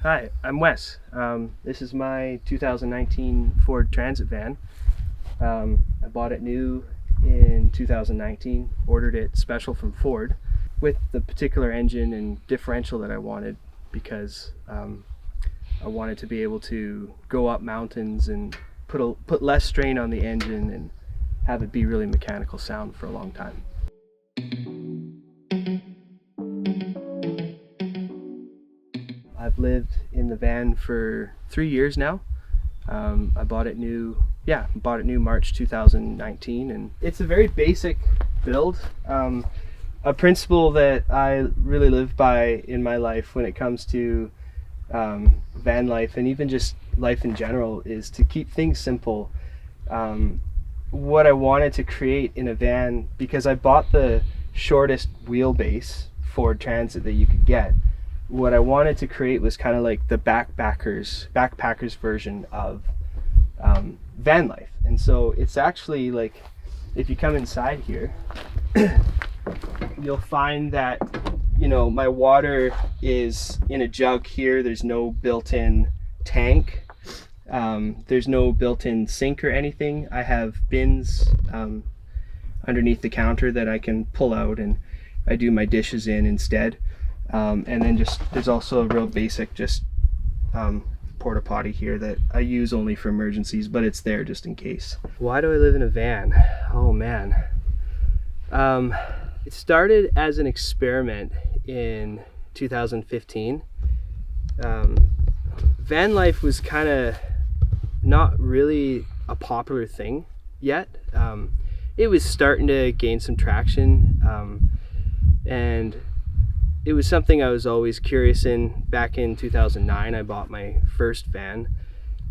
Hi, I'm Wes. This is my 2019 Ford Transit van. I bought it new in 2019, ordered it special from Ford with the particular engine and differential that I wanted because I wanted to be able to go up mountains and put less strain on the engine and have it be really mechanical sound for a long time. I've lived in the van for 3 years now. I bought it new. Yeah, bought it new March 2019, and it's a very basic build. A principle that I really live by in my life when it comes to van life and even just life in general is to keep things simple. What I wanted to create in a van, because I bought the shortest wheelbase Ford Transit that you could get, what I wanted to create was kind of like the backpackers version of van life. And so it's actually like, if you come inside here, you'll find that, my water is in a jug here. There's no built-in tank. There's no built-in sink or anything. I have bins underneath the counter that I can pull out and I do my dishes in instead. And then there's also a real basic porta potty here that I use only for emergencies, but it's there just in case. Why do I live in a van? Oh man. It started as an experiment in 2015. Van life was kind of not really a popular thing yet. It was starting to gain some traction, and it was something I was always curious in. Back in 2009, I bought my first van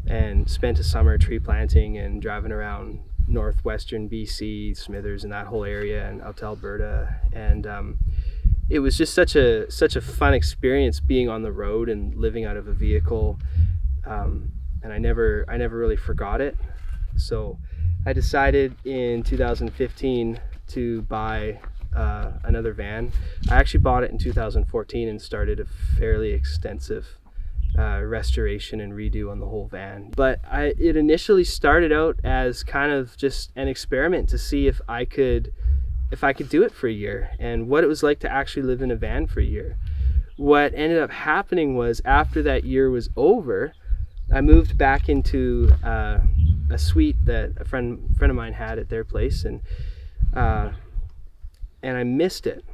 and spent a summer tree planting and driving around northwestern BC, Smithers, and that whole area, and out to Alberta. And it was just such a fun experience being on the road and living out of a vehicle. And I never really forgot it. So I decided in 2015 to buy another van. I actually bought it in 2014 and started a fairly extensive restoration and redo on the whole van. But it initially started out as kind of just an experiment to see if I could do it for a year and what it was like to actually live in a van for a year. What ended up happening was, after that year was over, I moved back into a suite that a friend of mine had at their place, and I missed it.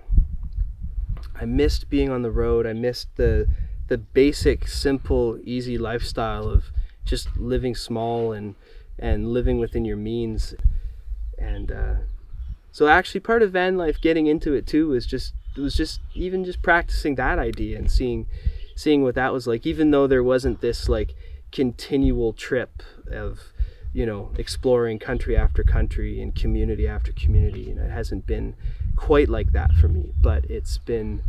I missed being on the road. I missed the basic, simple, easy lifestyle of just living small and living within your means. And so actually part of van life, getting into it too, was just practicing that idea and seeing what that was like, even though there wasn't this like continual trip of exploring country after country and community after community. It hasn't been quite like that for me, but it's been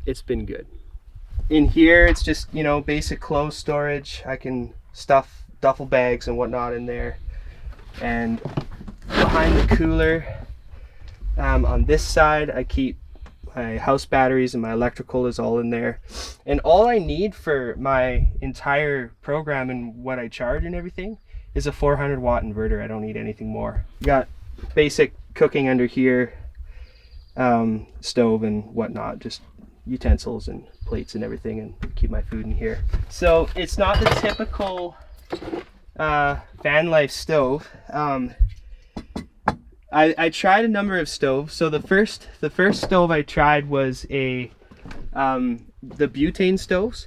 good. In here, it's just basic clothes storage. I can stuff duffel bags and whatnot in there. And behind the cooler, on this side, I keep my house batteries, and my electrical is all in there. And all I need for my entire program and what I charge and everything is a 400 watt inverter. I don't need anything more. Got basic cooking under here, stove and whatnot, just utensils and plates and everything, and keep my food in here. So it's not the typical van life stove. I tried a number of stoves. So the first stove I tried was the butane stoves,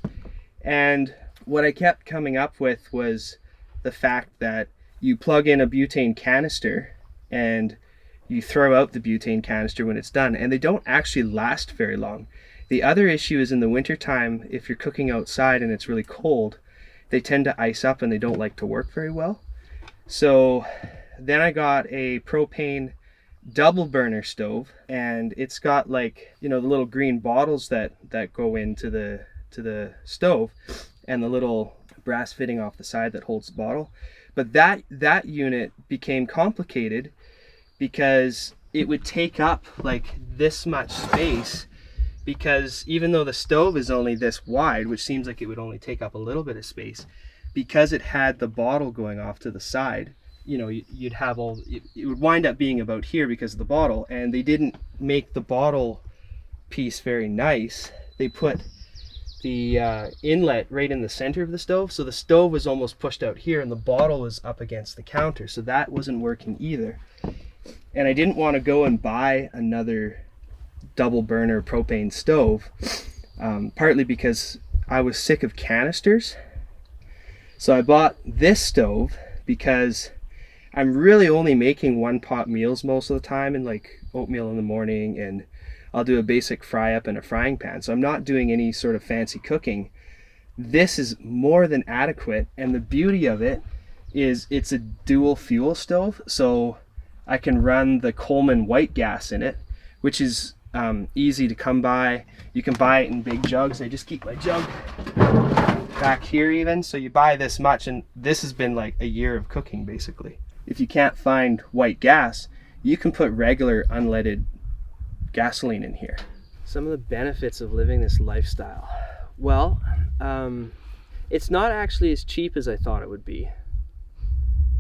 and what I kept coming up with was the fact that you plug in a butane canister and you throw out the butane canister when it's done, and they don't actually last very long. The other issue is in the wintertime, if you're cooking outside and it's really cold, they tend to ice up and they don't like to work very well. So then I got a propane double burner stove, and it's got like, the little green bottles that go into the stove, and the little brass fitting off the side that holds the bottle. But that unit became complicated because it would take up like this much space because even though the stove is only this wide, which seems like it would only take up a little bit of space, because it had the bottle going off to the side, you know, you'd have it would wind up being about here because of the bottle. And they didn't make the bottle piece very nice. They put the inlet right in the center of the stove, so the stove was almost pushed out here and the bottle was up against the counter, so that wasn't working either. And I didn't want to go and buy another double burner propane stove, partly because I was sick of canisters. So I bought this stove because I'm really only making one pot meals most of the time, and like oatmeal in the morning, and I'll do a basic fry up in a frying pan. So I'm not doing any sort of fancy cooking. This is more than adequate, and the beauty of it is it's a dual fuel stove, so I can run the Coleman white gas in it, which is easy to come by. You can buy it in big jugs. I just keep my jug back here even, so you buy this much, and this has been like a year of cooking basically. If you can't find white gas, you can put regular unleaded gasoline in here. Some of the benefits of living this lifestyle. Well, it's not actually as cheap as I thought it would be.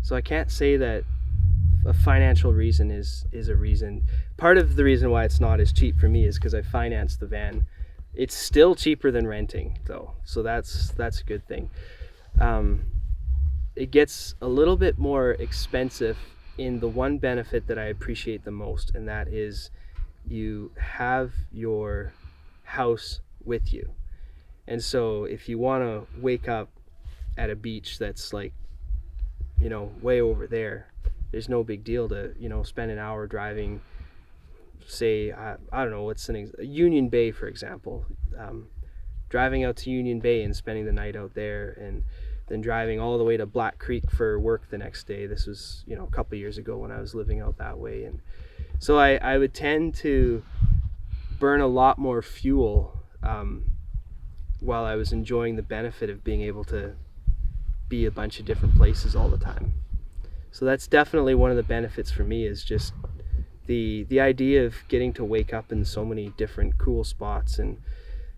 So I can't say that a financial reason is a reason. Part of the reason why it's not as cheap for me is because I financed the van. It's still cheaper than renting though, so that's a good thing. It gets a little bit more expensive in the one benefit that I appreciate the most, and that is you have your house with you. And so if you want to wake up at a beach that's like, you know, way over there's no big deal to, you know, spend an hour driving, say, I don't know, what's Union Bay, for example. Driving out to Union Bay and spending the night out there, and then driving all the way to Black Creek for work the next day. This was, you know, a couple years ago when I was living out that way. And so I would tend to burn a lot more fuel while I was enjoying the benefit of being able to be a bunch of different places all the time. So that's definitely one of the benefits for me, is just the idea of getting to wake up in so many different cool spots, and,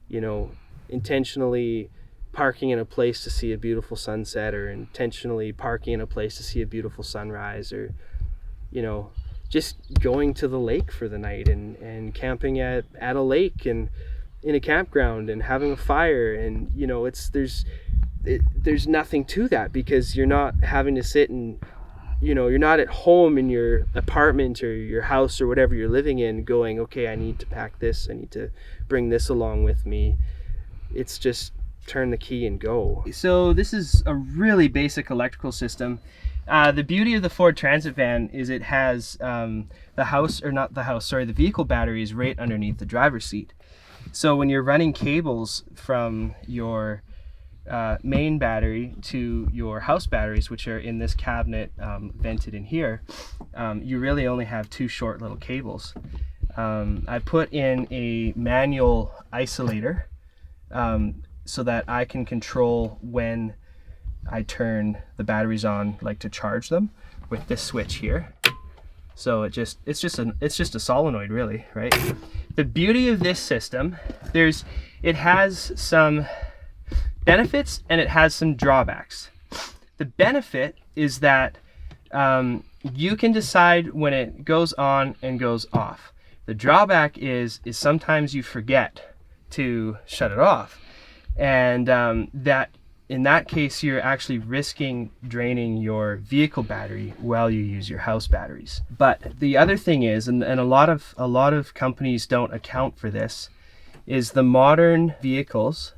you know, intentionally parking in a place to see a beautiful sunset, or intentionally parking in a place to see a beautiful sunrise, or, you know, just going to the lake for the night and camping at a lake and in a campground and having a fire. And, you know, there's nothing to that, because you're not having to sit and, you know, you're not at home in your apartment or your house or whatever you're living in going, okay, I need to pack this, I need to bring this along with me. It's just turn the key and go. So this is a really basic electrical system. The beauty of the Ford Transit van is it has the vehicle batteries right underneath the driver's seat. So when you're running cables from your main battery to your house batteries, which are in this cabinet vented in here, you really only have two short little cables. I put in a manual isolator so that I can control when I turn the batteries on, like to charge them, with this switch here. So it's just a solenoid, really, right? The beauty of this system, it has some benefits and it has some drawbacks. The benefit is that you can decide when it goes on and goes off. The drawback is sometimes you forget to shut it off, and that in that case you're actually risking draining your vehicle battery while you use your house batteries. But the other thing is, and a lot of companies don't account for this, is the modern vehicles,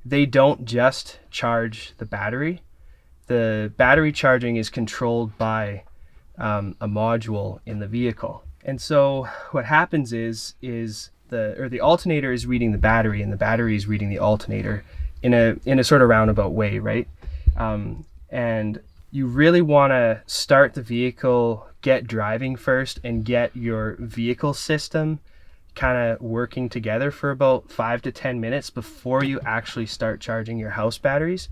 they don't just charge the battery. The battery charging is controlled by a module in the vehicle. And so what happens is the alternator is reading the battery, and the battery is reading the alternator in a sort of roundabout way, right? And you really want to start the vehicle, get driving first, and get your vehicle system kind of working together for about 5 to 10 minutes before you actually start charging your house batteries.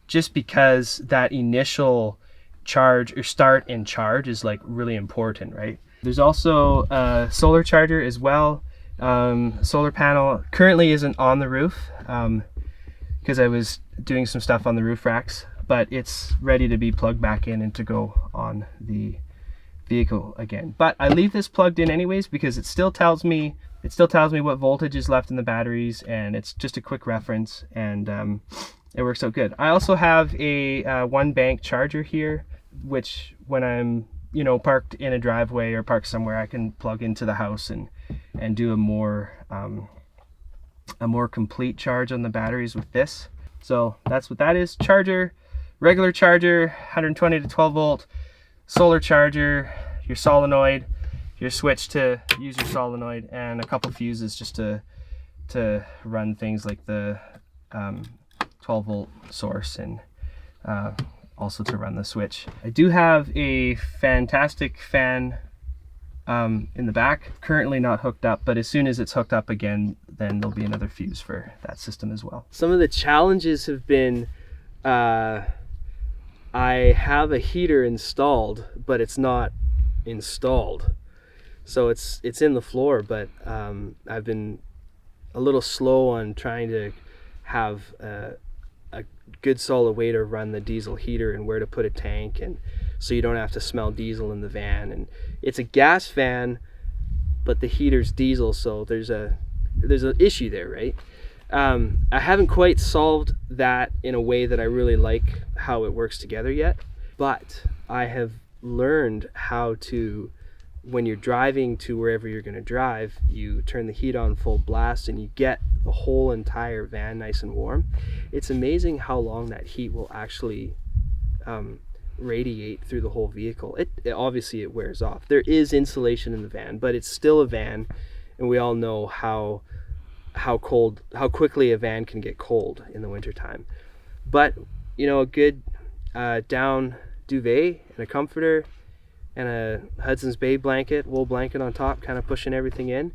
Just because that initial charge or start and charge is like really important, right? There's also a solar charger as well. Solar panel currently isn't on the roof because I was doing some stuff on the roof racks, but it's ready to be plugged back in and to go on the vehicle again. But I leave this plugged in anyways because it still tells me what voltage is left in the batteries, and it's just a quick reference, and it works out good. I also have a one bank charger here, which when I'm parked in a driveway or parked somewhere, I can plug into the house and do a more complete charge on the batteries with this. So that's what that is. Charger, regular charger, 120 to 12 volt, solar charger, your solenoid, your switch to use your solenoid, and a couple fuses just to run things like the 12 volt source, and also to run the switch. I do have a fantastic fan in the back, currently not hooked up, but as soon as it's hooked up again, then there'll be another fuse for that system as well. Some of the challenges have been I have a heater installed, but it's not installed, so it's in the floor, but I've been a little slow on trying to have a good solid way to run the diesel heater and where to put a tank, and so you don't have to smell diesel in the van. And it's a gas van, but the heater's diesel, so there's an issue there, right? I haven't quite solved that in a way that I really like how it works together yet, but I have learned how to, when you're driving to wherever you're going to drive, you turn the heat on full blast and you get the whole entire van nice and warm. It's amazing how long that heat will actually radiate through the whole vehicle. It obviously it wears off. There is insulation in the van, but it's still a van, and we all know how quickly a van can get cold in the wintertime. But a good down duvet and a comforter and a Hudson's Bay blanket, wool blanket on top, kind of pushing everything in,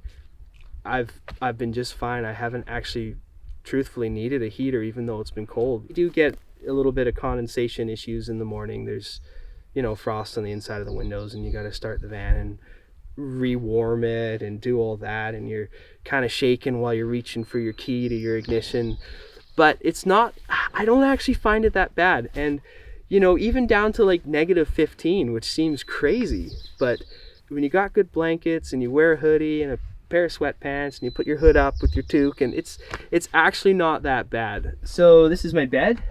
I've been just fine. I haven't actually truthfully needed a heater, even though it's been cold. You do get a little bit of condensation issues in the morning. There's frost on the inside of the windows, and you got to start the van and rewarm it and do all that, and you're kind of shaking while you're reaching for your key to your ignition. But I don't actually find it that bad. And even down to like -15, which seems crazy, but when you got good blankets and you wear a hoodie and a pair of sweatpants and you put your hood up with your toque, and it's actually not that bad. So this is my bed.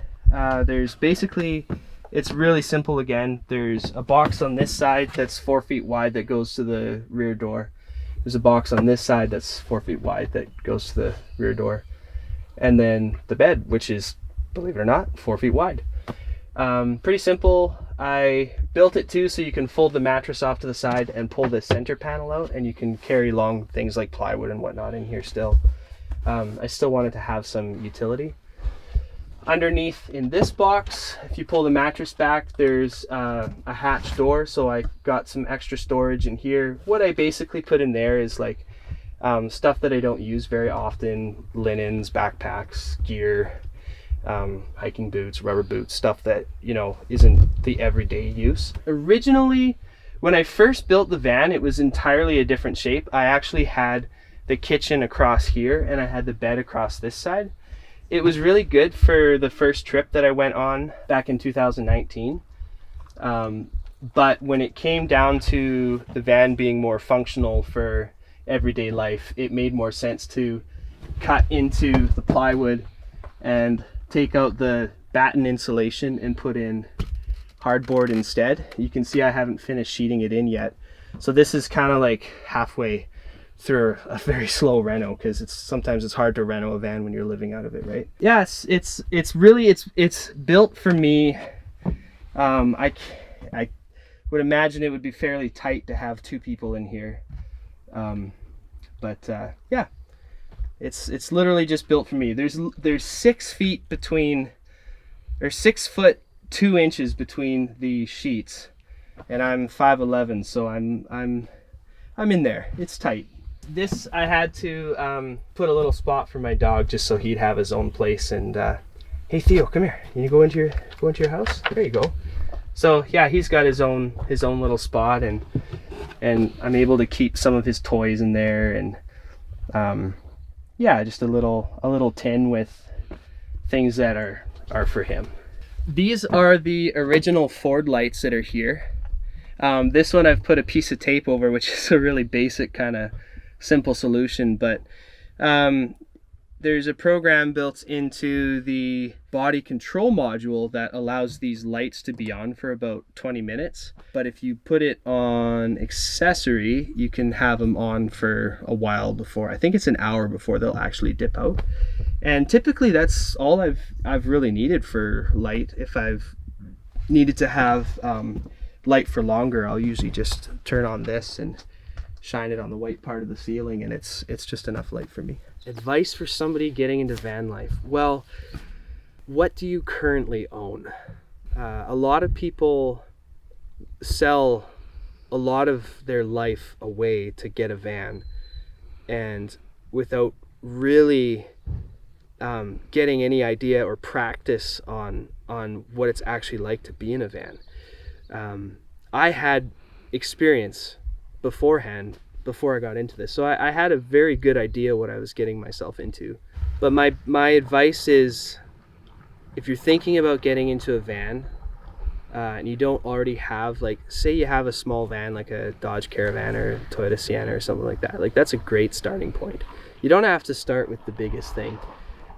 It's really simple again. There's a box on this side that's 4 feet wide that goes to the rear door. There's a box on this side that's 4 feet wide that goes to the rear door. And then the bed, which is, believe it or not, 4 feet wide. Pretty simple. I built it too so you can fold the mattress off to the side and pull the center panel out, and you can carry long things like plywood and whatnot in here still. I still wanted to have some utility. Underneath in this box, if you pull the mattress back, there's a hatch door, so I got some extra storage in here. What I basically put in there is like stuff that I don't use very often: linens, backpacks, gear, hiking boots, rubber boots, stuff that isn't the everyday use. Originally, when I first built the van, it was entirely a different shape. I actually had the kitchen across here and I had the bed across this side. It was really good for the first trip that I went on back in 2019. But when it came down to the van being more functional for everyday life, it made more sense to cut into the plywood and take out the batten insulation and put in hardboard instead. You can see I haven't finished sheeting it in yet. So this is kind of like halfway through a very slow reno, because sometimes it's hard to reno a van when you're living out of it, right? Yeah, it's really built for me. I would imagine it would be fairly tight to have two people in here, but yeah, it's literally just built for me. There's 6 feet between, or 6 foot 2 inches between the sheets, and I'm 5'11", so I'm in there. It's tight. This, I had to put a little spot for my dog just so he'd have his own place. And hey Theo, come here. Can you go into your house? There you go. So yeah, he's got his own little spot, and I'm able to keep some of his toys in there. And Yeah, just a little tin with things that are for him. These are the original Ford lights that are here. This one I've put a piece of tape over, which is a really basic kind of simple solution, but there's a program built into the body control module that allows these lights to be on for about 20 minutes. But if you put it on accessory, you can have them on for a while before. I think it's an hour before they'll actually dip out. And typically that's all I've really needed for light. If I've needed to have light for longer, I'll usually just turn on this and shine it on the white part of the ceiling, and it's just enough light for me. Advice for somebody getting into van life. Well, what do you currently own? A lot of people sell a lot of their life away to get a van, and without really getting any idea or practice on what it's actually like to be in a van. I had experience beforehand before I got into this, so I had a very good idea what I was getting myself into. But my advice is, if you're thinking about getting into a van and you don't already have, like, say you have a small van like a Dodge Caravan or Toyota Sienna or something like that, like that's a great starting point. You don't have to start with the biggest thing.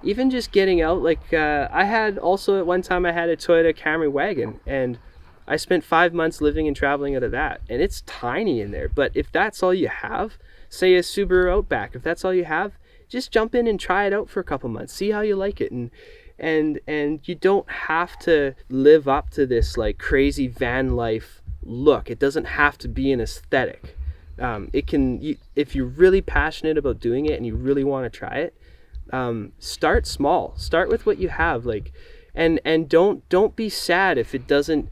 Even just getting out, like I had also at one time I had a Toyota Camry wagon, and I spent 5 months living and traveling out of that, and it's tiny in there. But if that's all you have, say a Subaru Outback, if that's all you have, just jump in and try it out for a couple months, see how you like it, and you don't have to live up to this like crazy van life look. It doesn't have to be an aesthetic. It can, if you're really passionate about doing it and you really want to try it, start small. Start with what you have, like, and don't be sad if it doesn't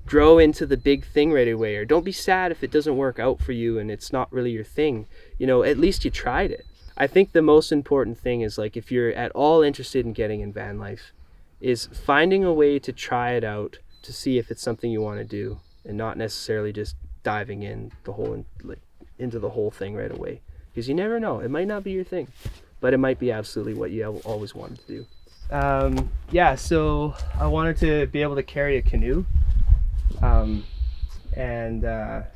grow into the big thing right away, or don't be sad if it doesn't work out for you and it's not really your thing. You know, at least you tried it. I think the most important thing is, like, if you're at all interested in getting in van life, is finding a way to try it out to see if it's something you want to do, and not necessarily just diving in into the whole thing right away, because you never know, it might not be your thing, but it might be absolutely what you always wanted to do. Yeah, so I wanted to be able to carry a canoe.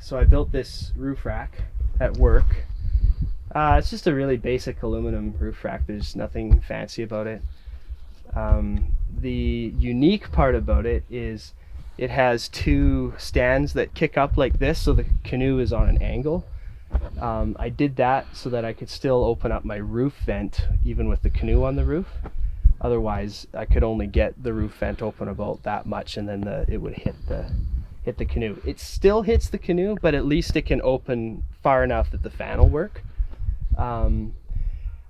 So I built this roof rack at work. It's just a really basic aluminum roof rack. There's nothing fancy about it. The unique part about it is it has two stands that kick up like this, so the canoe is on an angle. I did that so that I could still open up my roof vent even with the canoe on the roof. Otherwise, I could only get the roof vent open about that much, and then it would hit the canoe. It still hits the canoe, but at least it can open far enough that the fan will work.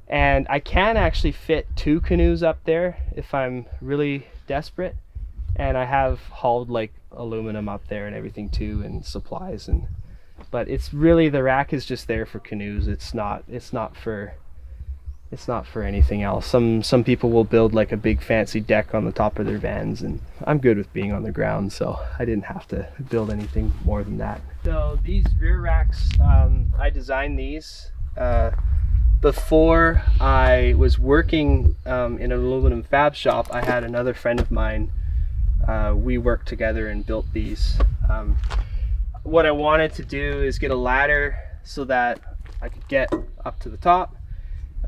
And I can actually fit two canoes up there if I'm really desperate. And I have hauled like aluminum up there and everything too, and supplies, but it's really, the rack is just there for canoes. It's not for anything else. Some people will build like a big fancy deck on the top of their vans, and I'm good with being on the ground, so I didn't have to build anything more than that. So these rear racks, I designed these before I was working in an aluminum fab shop. I had another friend of mine, we worked together and built these. What I wanted to do is get a ladder so that I could get up to the top.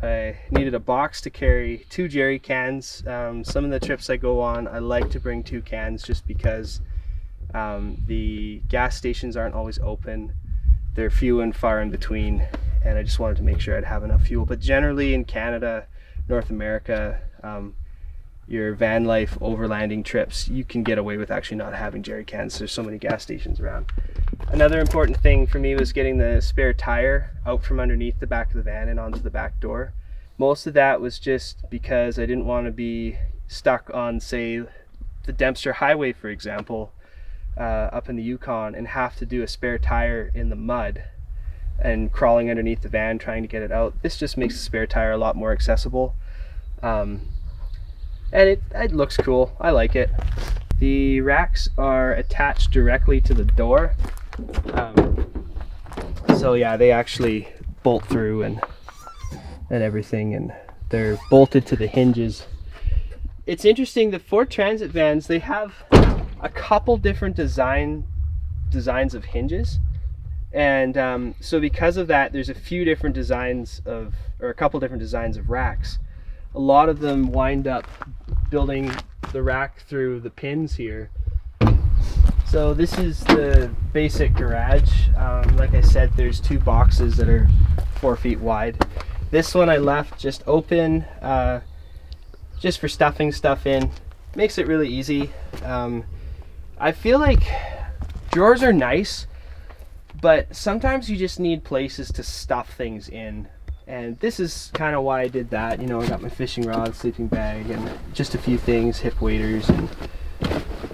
I needed a box to carry 2 jerry cans. Some of the trips I go on, I like to bring 2 cans just because the gas stations aren't always open. They're few and far in between, and I just wanted to make sure I'd have enough fuel. But generally in Canada, North America, your van life overlanding trips, you can get away with actually not having jerry cans. There's so many gas stations around. Another important thing for me was getting the spare tire out from underneath the back of the van and onto the back door. Most of that was just because I didn't want to be stuck on, say, the Dempster Highway, for example, up in the Yukon, and have to do a spare tire in the mud and crawling underneath the van trying to get it out. This just makes the spare tire a lot more accessible. And it looks cool. I like it. The racks are attached directly to the door. So yeah, they actually bolt through, and and everything, and they're bolted to the hinges. It's interesting, the Ford Transit vans, they have a couple different designs of hinges, and so because of that, there's a few different designs of, or a couple different designs of racks. A lot of them wind up building the rack through the pins here. So this is the basic garage. Like I said, there's 2 boxes that are 4 feet wide. This one I left just open, just for stuffing stuff in. Makes it really easy. I feel like drawers are nice, but sometimes you just need places to stuff things in. And this is kind of why I did that. You know, I got my fishing rod, sleeping bag, and just a few things, hip waders, and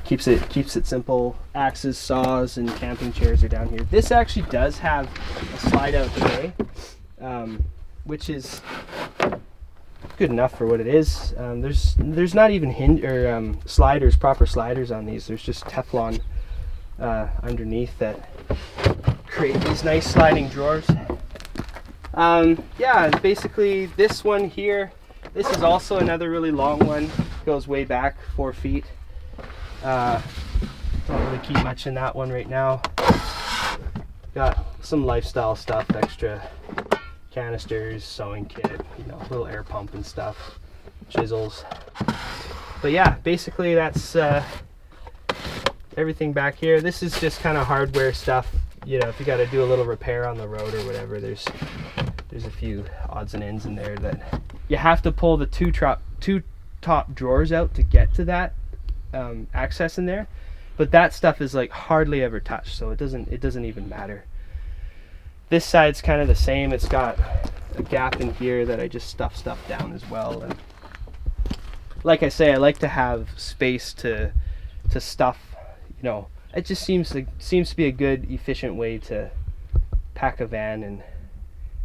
keeps it simple. Axes, saws, and camping chairs are down here. This actually does have a slide out tray, which is good enough for what it is. There's not even sliders, proper sliders on these. There's just Teflon underneath that create these nice sliding drawers. Yeah, basically this one here, this is also another really long one. Goes way back 4 feet. Don't really keep much in that one right now. Got some lifestyle stuff, extra canisters, sewing kit, you know, little air pump and stuff, chisels. But yeah, basically that's everything back here. This is just kind of hardware stuff. You know, if you got to do a little repair on the road or whatever, there's a few odds and ends in there that you have to pull the two top drawers out to get to that access in there. But that stuff is like hardly ever touched, so it doesn't even matter. This side's kind of the same. It's got a gap in here that I just stuff stuff down as well. And like I say, I like to have space to stuff. You know, it just seems to be a good, efficient way to pack a van and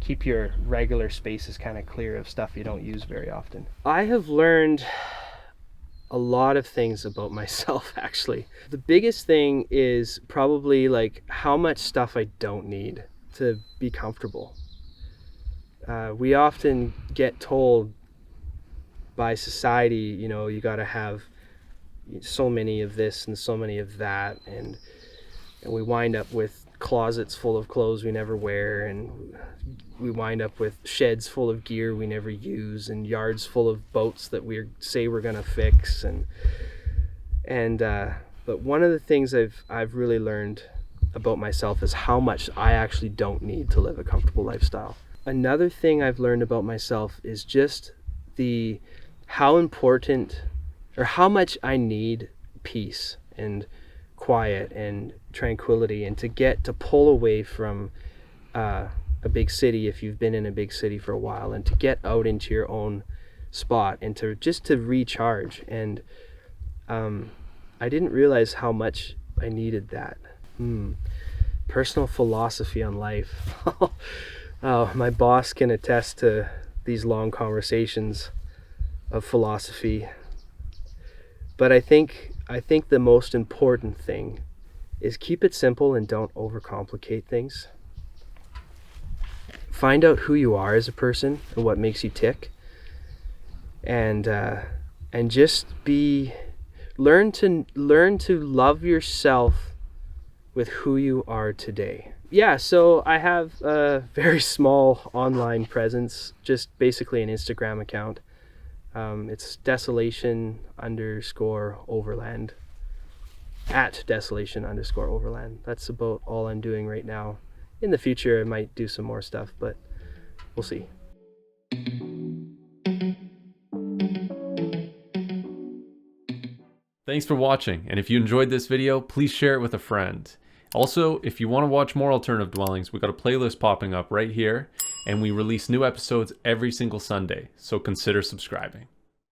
keep your regular spaces kind of clear of stuff you don't use very often. I have learned a lot of things about myself, actually. The biggest thing is probably like how much stuff I don't need to be comfortable. We often get told by society, you know, you got to have so many of this and so many of that, and we wind up with closets full of clothes we never wear, and we wind up with sheds full of gear we never use, and yards full of boats that we say we're gonna fix, but one of the things I've really learned about myself is how much I actually don't need to live a comfortable lifestyle. Another thing I've learned about myself is just how important or how much I need peace and quiet and tranquility, and to pull away from a big city if you've been in a big city for a while, and to get out into your own spot and to recharge. And I didn't realize how much I needed that. Personal philosophy on life. Oh, my boss can attest to these long conversations of philosophy. But I think the most important thing is keep it simple and don't overcomplicate things. Find out who you are as a person and what makes you tick, and just learn to love yourself with who you are today. Yeah, so I have a very small online presence, just basically an Instagram account. It's desolation_overland, at desolation_overland. That's about all I'm doing right now. In the future I might do some more stuff, but we'll see. Thanks for watching, and if you enjoyed this video, please share it with a friend. Also, if you want to watch more alternative dwellings, we got a playlist popping up right here, and we release new episodes every single Sunday, so consider subscribing.